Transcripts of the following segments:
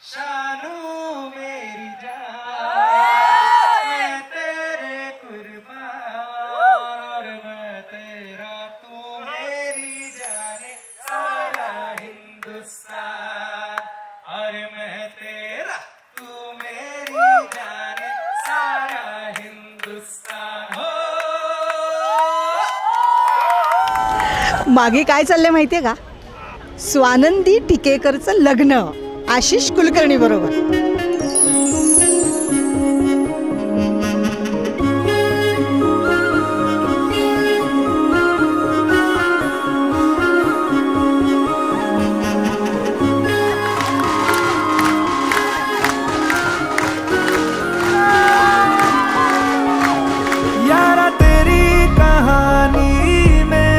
शानू मेरी जान, मैं तेरे कुर्बान और मैं तेरा, तू मेरी जाने सारा हिंदुस्तान, और मैं तेरा तू मेरी जाने सारा हिंदुस्तान हो। मागे काय चाललंय माहितीये का? स्वानंदी टिकेकरचं लग्न आशिष कुलकर्णी बरोबर. यारा तेरी कहानी में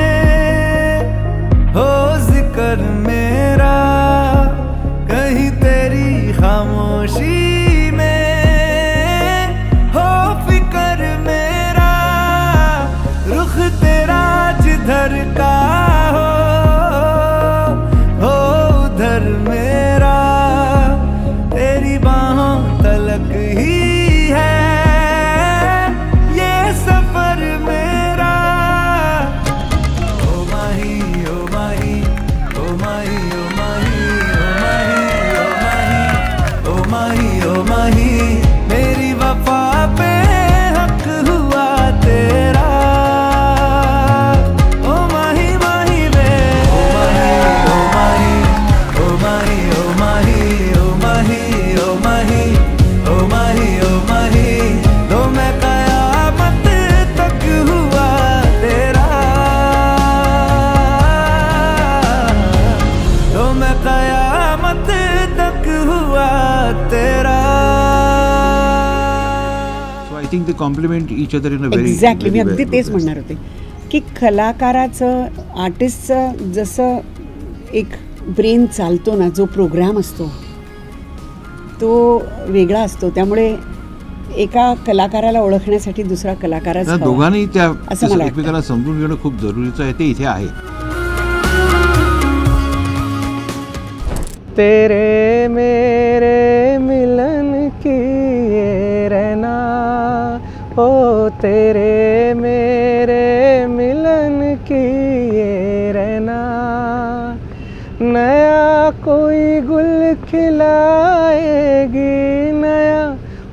हो जिक्र मेरा, कहीं तेरी खामोशी में हो फिक्र मेरा, रुख तेरा जिधर का हो उधर मेरा, तेरी बाहों तलक ही है ये सफर मेरा। ओ माही ओ माही ओ माही ओ माही ओ माही ओ माही, मेरी वफा पे हक हुआ तेरा। ओ माही माही वे ओ माही ओ माही ओ माही ओ माही ओ माही ओ माही ओ माही ओ माही, तो मैं कयामत तक हुआ तेरा, तो मैं कयामत तक हुआ तेरा. So I think they complement each other in a very exactly. Me very अगदी good तेच way. म्हणणार होते की कलाकाराचं, आर्टिस्टचं जसं एक ब्रेन चालतो ना, जो प्रोग्राम असतो तो वेगळा असतो. त्यामुळे एका कलाकाराला ओळखण्यासाठी दुसरा कलाकारच त्या हवा. दोघांनी त्या असं मला वाटतं. एकमेकाला समजून घेणं खूप जरुरीचं आहे. ते इथे आहे. तेरे मेरे मिलन की ये रहना, ओ तेरे मेरे मिलन की ये रहना, नया कोई गुल खिलाएगी, नया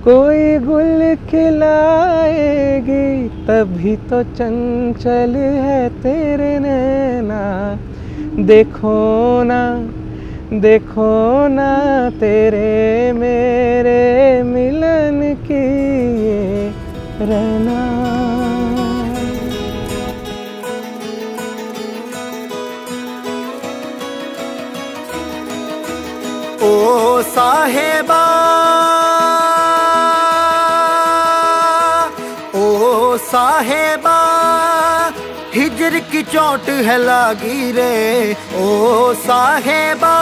कोई गुल खिलाएगी, तभी तो चंचल है तेरे नैना, देखो ना तेरे मेरे मिलन की ये रहना. ओ साहेबा ओ साहेबा, हिजर की चोट है लागी रे, ओ साहेबा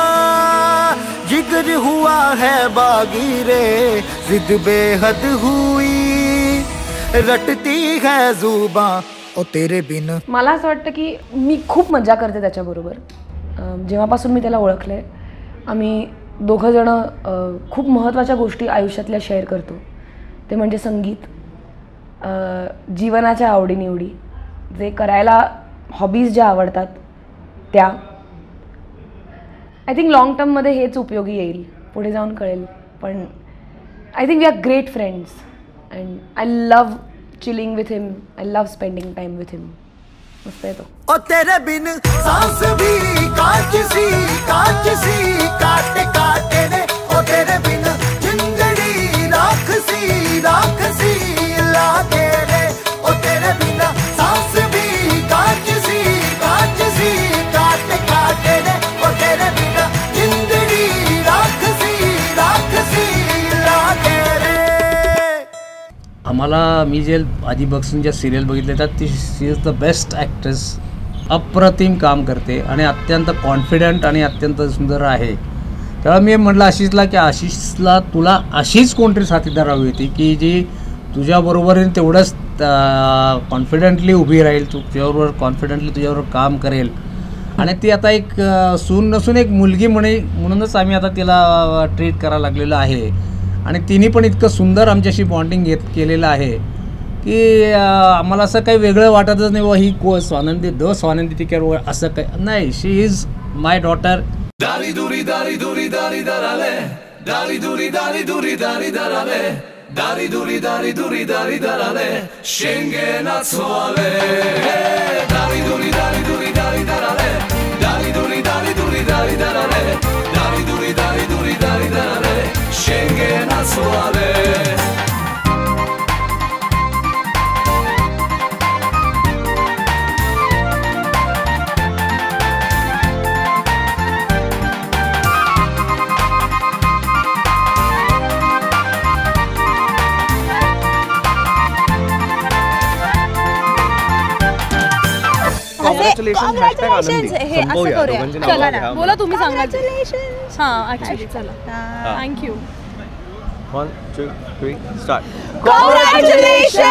जिगर हुआ है बागी रे, जिद बेहद हुई रटती है जुबां ओ तेरे बिन. मला असं वाटतं की मी खूप मजा करते त्याच्याबरोबर. जेव्हापासून मी त्याला ओळखलं आहे, आम्ही दोघंजणं खूप महत्त्वाच्या गोष्टी आयुष्यातल्या शेअर करतो. ते म्हणजे संगीत, जीवनाच्या आवडीनिवडी, जे करायला हॉबीज ज्या आवडतात त्या. आय थिंक लाँग टर्ममध्ये हेच उपयोगी येईल, पुढे जाऊन कळेल. पण I think we are great friends and I love chilling with him, I love spending time with him. मस्त आहे तो. ओ तेरे बिन सांस भी काट सी काटे काटे ने, ओ तेरे बिन जिंदड़ी राख सी लागे रे, ओ तेरे बिन सांस भी काट सी काटे काटे ने, ओ तेरे बिन जिंदड़ी राख सी लागे रे. आम्हाला मी जे आधी बघून ज्या सिरियल बघितल्या त्यात ती she is the best actress. अप्रतिम काम करते आणि अत्यंत कॉन्फिडंट आणि अत्यंत सुंदर आहे. तेव्हा मी म्हटलं आशिषला की आशिषला तुला अशीच कोणतरी साथीदार हवी होती की जी तुझ्याबरोबर तेवढंच कॉन्फिडेंटली उभी राहील, तुझ्याबरोबर कॉन्फिडेंटली तुझ्याबरोबर काम करेल आणि ती आता एक सून नसून एक मुलगी म्हणूनच आम्ही आता तिला ट्रीट करायला लागलेलो आहे. आणि तिने पण इतकं सुंदर आमच्याशी बॉन्डिंग केलेलं आहे की आम्हाला असं काही वेगळं वाटतच नाही व ही स्वानंदी टिकेर असं काही नाही. She is my daughter. दारी दुरी दारी दुरी दारी दराले, दारी दुरी दारी दुरी दारी दराले, दारी दुरी दारी दुरी दारी दराले, शेंगे नाचवाले. दारी दुरी दारी दुरी दारी दराले, दारी दुरी दारी दुरी दारी दराले, दारी दुरी दारी दुरी दारी दराले, शेंगे नाचवाले. Congratulations. हे असं करूया. चला ना, बोला तुम्ही सांगा. हां ॲक्च्युली चला. थँक्यू. 1 2 3 स्टार्ट. Congratulations.